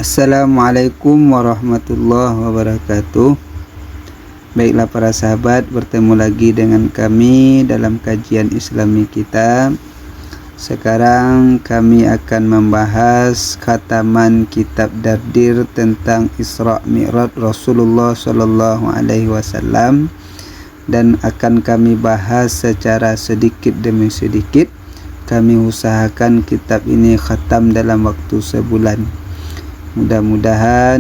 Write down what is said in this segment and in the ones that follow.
Assalamualaikum warahmatullahi wabarakatuh. Baiklah para sahabat, bertemu lagi dengan kami dalam kajian Islami kita. Sekarang kami akan membahas khataman kitab Dardir tentang Isra Mi'raj Rasulullah sallallahu alaihi wasallam, dan akan kami bahas secara sedikit demi sedikit. Kami usahakan kitab ini khatam dalam waktu sebulan. Mudah-mudahan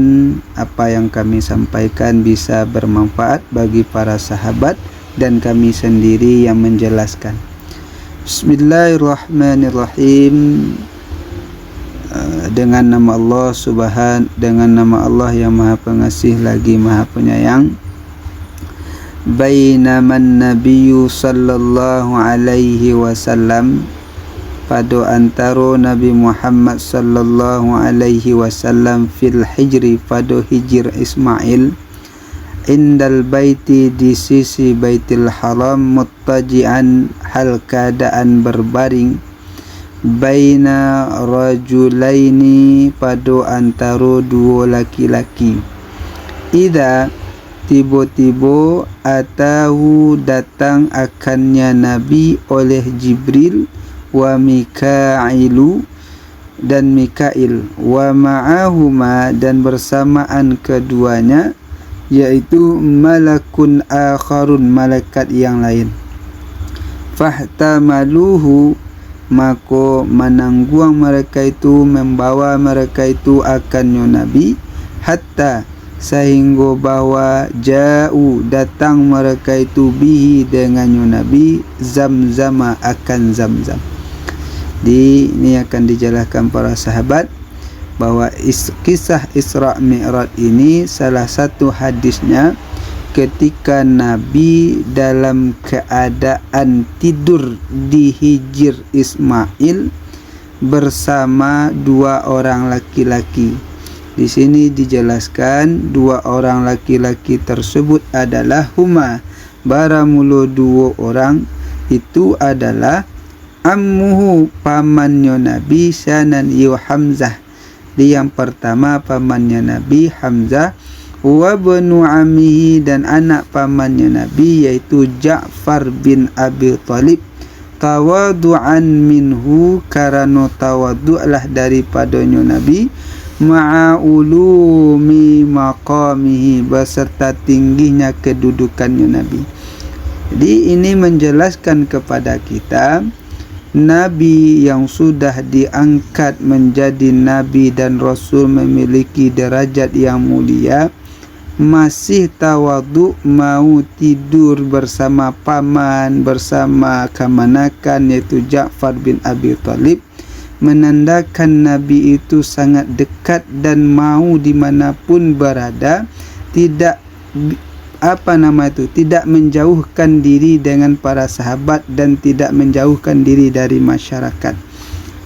apa yang kami sampaikan bisa bermanfaat bagi para sahabat dan kami sendiri yang menjelaskan. Bismillahirrahmanirrahim. Dengan nama Allah yang Maha Pengasih lagi Maha Penyayang. Bainaman Nabiyyu sallallahu alaihi wasallam, pada antara Nabi Muhammad sallallahu alaihi wasallam fil hijri, pada hijir Ismail, indal baiti, di sisi Baitul Haram, muttaji'an, hal keadaan berbaring, baina rajulaini, pada antara dua laki-laki. Ida, tiba-tiba, atahu, datang akannya Nabi oleh Jibril, wa Mikailu, dan Mikail, wa ma'ahuma, dan bersamaan keduanya, yaitu malakun akharun, malaikat yang lain. Fahtamaluhu, maka menangguang mereka itu, membawa mereka itu akannya Nabi, hatta, sehingga bahwa ja'u, datang mereka itu, bihi, dengannya Nabi, zamzama, akan zamzam. Ini akan dijelaskan para sahabat bahwa kisah Isra Mi'raj ini salah satu hadisnya ketika Nabi dalam keadaan tidur di hijir Ismail bersama dua orang laki-laki. Di sini dijelaskan dua orang laki-laki tersebut adalah huma, baramulu dua orang itu adalah ammuhu, pamannya Nabi, sanan yu Hamzah. Yang pertama pamannya Nabi Hamzah, wa banu ammihi, dan anak pamannya Nabi yaitu Ja'far bin Abi Thalib, tawadu'an minhu, karena tawadu'lah daripadanya Nabi, ma'ulumi maqamihi, beserta tingginya kedudukannya Nabi. Jadi ini menjelaskan kepada kita Nabi yang sudah diangkat menjadi Nabi dan Rasul, memiliki derajat yang mulia, masih tawadu, mau tidur bersama paman, bersama kamanakan yaitu Ja'far bin Abi Thalib, menandakan Nabi itu sangat dekat dan mau dimanapun berada, tidak tidak menjauhkan diri dengan para sahabat dan tidak menjauhkan diri dari masyarakat.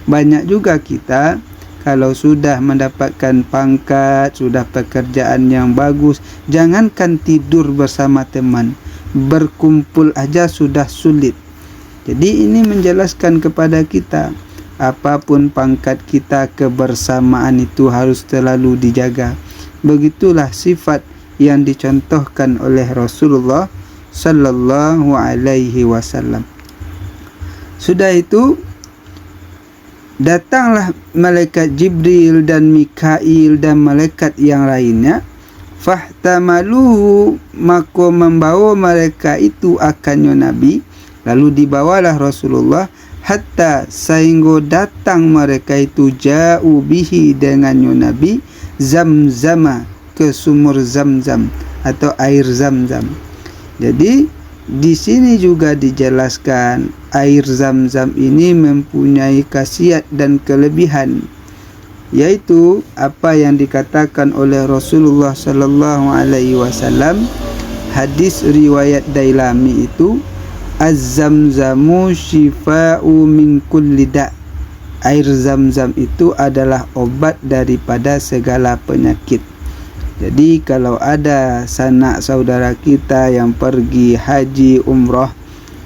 Banyak juga kita kalau sudah mendapatkan pangkat, sudah pekerjaan yang bagus, jangankan tidur bersama teman, berkumpul aja sudah sulit. Jadi ini menjelaskan kepada kita, apapun pangkat kita, kebersamaan itu harus selalu dijaga. Begitulah sifat yang dicontohkan oleh Rasulullah sallallahu alaihi wasallam. Sudah itu datanglah malaikat Jibril dan Mikail dan malaikat yang lainnya. Fahtamaluhu, maka membawa mereka itu akannya Nabi, lalu dibawalah Rasulullah, hatta, sehingga datang mereka itu, ja'u bihi, dengannya Nabi, zamzama, ke sumur Zamzam atau air Zamzam. Jadi di sini juga dijelaskan air Zamzam ini mempunyai khasiat dan kelebihan, yaitu apa yang dikatakan oleh Rasulullah sallallahu alaihi wasallam, hadis riwayat Dailami itu, az-zamzamu shifa'u min kulli da'. Air Zamzam itu adalah obat daripada segala penyakit. Jadi kalau ada sanak saudara kita yang pergi haji umrah,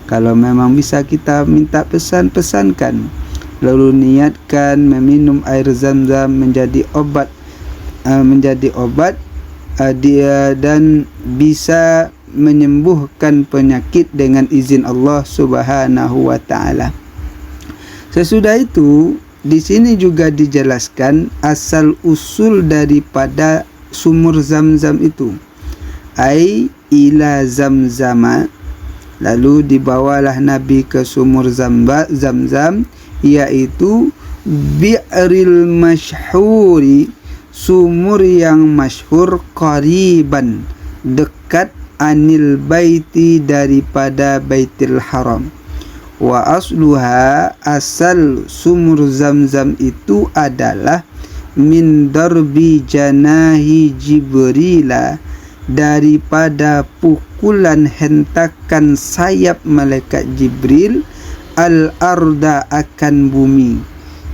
kalau memang bisa kita minta pesankan, lalu niatkan meminum air Zamzam menjadi obat menjadi obat dia dan bisa menyembuhkan penyakit dengan izin Allah Subhanahu wa taala. Sesudah itu di sini juga dijelaskan asal usul daripada sumur Zam-Zam itu. Ai ila Zamzama, lalu dibawalah Nabi ke sumur Zam-Zam, yaitu bi'ril masyhuri, sumur yang masyhur, qariban, dekat, anil baiti, daripada Baitul Haram. Wa asluha, asal sumur Zam-Zam itu adalah min darbi janahi Jibrila, daripada pukulan hentakan sayap malaikat Jibril al-arda, akan bumi.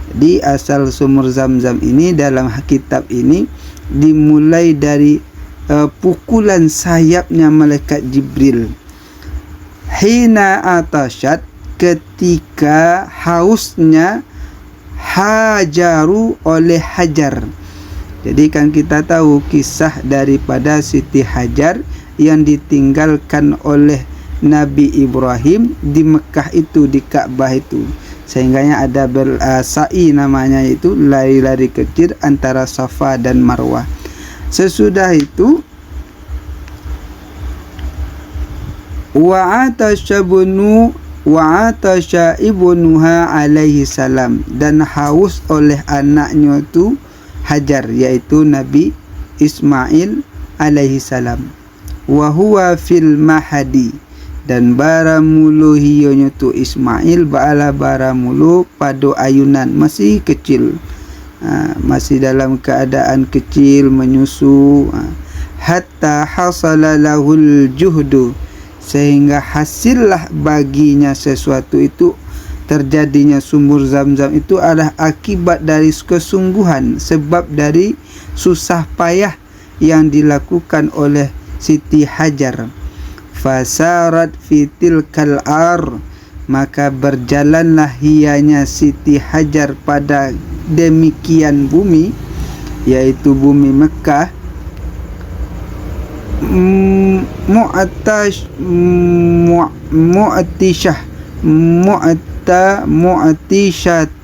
Jadi asal sumur Zam-Zam ini dalam kitab ini dimulai dari pukulan sayapnya malaikat Jibril. Hina atasyat, ketika hausnya Hajaru oleh Hajar. Jadi kan kita tahu kisah daripada Siti Hajar yang ditinggalkan oleh Nabi Ibrahim di Mekah itu, di Ka'bah itu, sehingganya ada sa'i namanya, itu lari-lari kecil antara Safa dan Marwah. Sesudah itu wa'atasha ibnuha alaihi salam, dan haus oleh anaknya itu Hajar, yaitu Nabi Ismail alaihi salam. Wa huwa fil mahadi, dan baramulu hiyonyo tu Ismail ba'ala baramulu pada ayunan, masih kecil, masih dalam keadaan kecil menyusu. Hatta hasala lahul juhdu, sehingga hasillah baginya sesuatu itu, terjadinya sumur Zam-Zam itu adalah akibat dari kesungguhan, sebab dari susah payah yang dilakukan oleh Siti Hajar. Fasarat fitil kal'ar, maka berjalanlah hianya Siti Hajar pada demikian bumi, yaitu bumi Mekah,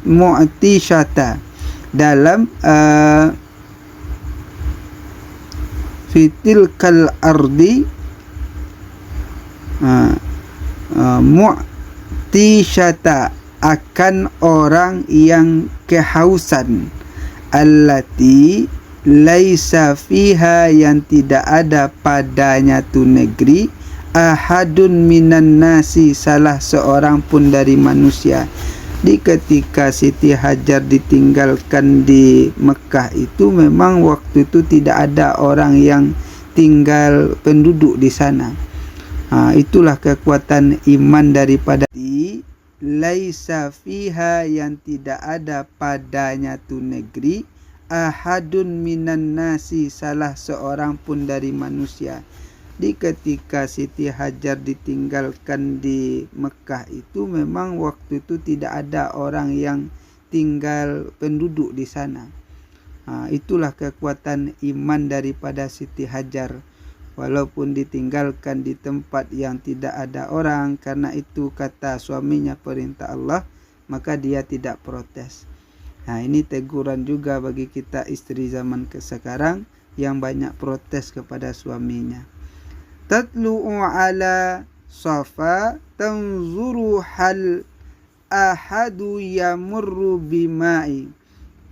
mu'tishata, dalam fitil kal ardi, mu'tishata, akan orang yang kehausan, allati laisa fiha, yang tidak ada padanya tu negeri, ahadun minan nasi, salah seorang pun dari manusia. Di ketika Siti Hajar ditinggalkan di Mekah itu, memang waktu itu tidak ada orang yang tinggal penduduk di sana. Itulah kekuatan iman daripada laisa fiha, yang tidak ada padanya tu negeri, ahadun minan nasi, salah seorang pun dari manusia. Di ketika Siti Hajar ditinggalkan di Mekah itu, memang waktu itu tidak ada orang yang tinggal penduduk di sana. Itulah kekuatan iman daripada Siti Hajar, walaupun ditinggalkan di tempat yang tidak ada orang. Karena itu kata suaminya perintah Allah, maka dia tidak protes. Ini teguran juga bagi kita istri zaman sekarang yang banyak protes kepada suaminya. Tatlu'u ala Safa tanzuru hal ahadu yamurru bima'i.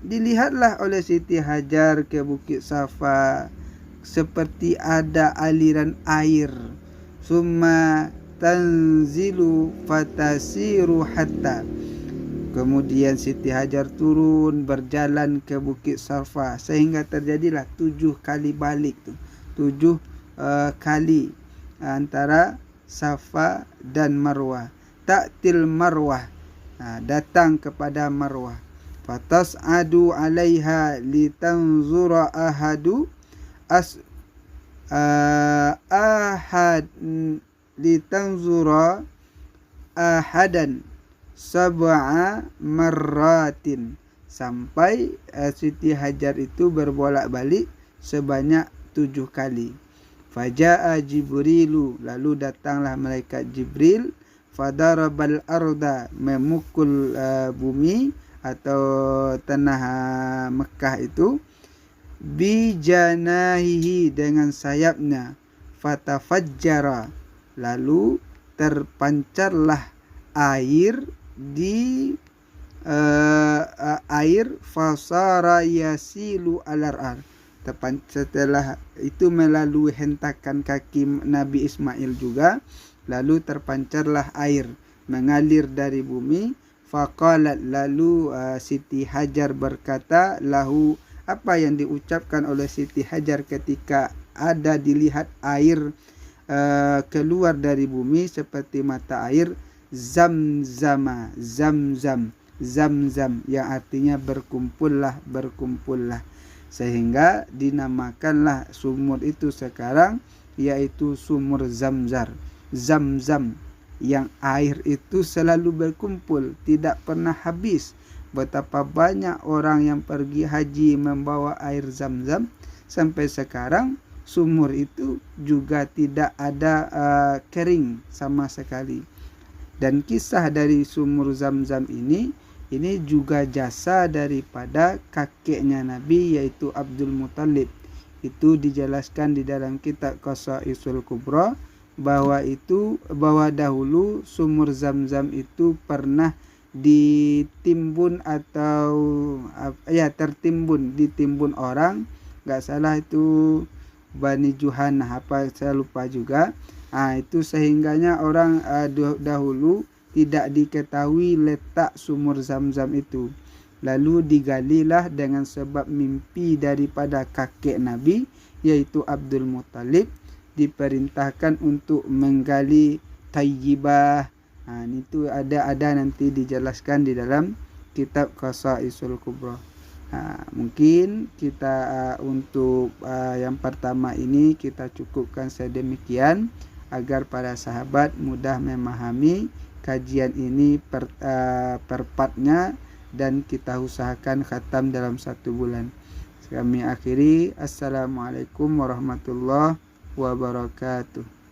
Dilihatlah oleh Siti Hajar ke Bukit Safa, seperti ada aliran air. Summa tanzilu fatasiru hatta. Kemudian Siti Hajar turun berjalan ke Bukit Safa, sehingga terjadilah 7 kali balik tu. 7 kali antara Safa dan Marwah. Ta'til Marwah, datang kepada Marwah. Fatas'adu 'alaiha litanzura ahadu litanzura ahadan sab'a marratin sampai Siti Hajar itu berbolak-balik sebanyak 7 kali. Faja'a Jibrilu, lalu datanglah malaikat Jibril, fadarabal arda, memukul bumi atau tanah Mekah itu, bijanahihi, dengan sayapnya, fatafajjara, lalu terpancarlah air di air, fasara yasilu alar. Setelah itu melalui hentakan kaki Nabi Ismail juga, lalu terpancarlah air mengalir dari bumi. Faqalat, lalu Siti Hajar berkata, lahu, apa yang diucapkan oleh Siti Hajar ketika ada dilihat air keluar dari bumi seperti mata air, zamzama, zamzam, zamzam, yang artinya berkumpullah, sehingga dinamakanlah sumur itu sekarang yaitu sumur Zamzam, yang air itu selalu berkumpul, tidak pernah habis. Betapa banyak orang yang pergi haji membawa air Zamzam, sampai sekarang sumur itu juga tidak ada kering sama sekali. Dan kisah dari sumur Zamzam ini juga jasa daripada kakeknya Nabi, yaitu Abdul Muthalib. Itu dijelaskan di dalam kitab Qasaisul Kubra bahwa dahulu sumur Zamzam itu pernah ditimbun atau ditimbun orang, enggak salah itu Bani Juhana, saya lupa juga. Itu sehingganya orang dahulu tidak diketahui letak sumur Zamzam itu. Lalu digalilah dengan sebab mimpi daripada kakek Nabi, yaitu Abdul Muthalib, diperintahkan untuk menggali Tayyibah. Itu ada nanti dijelaskan di dalam kitab Qasaisul Kubra. Mungkin kita untuk yang pertama ini kita cukupkan sedemikian agar para sahabat mudah memahami kajian ini per partnya, dan kita usahakan khatam dalam 1 bulan. Kami akhiri. Assalamualaikum warahmatullahi wabarakatuh.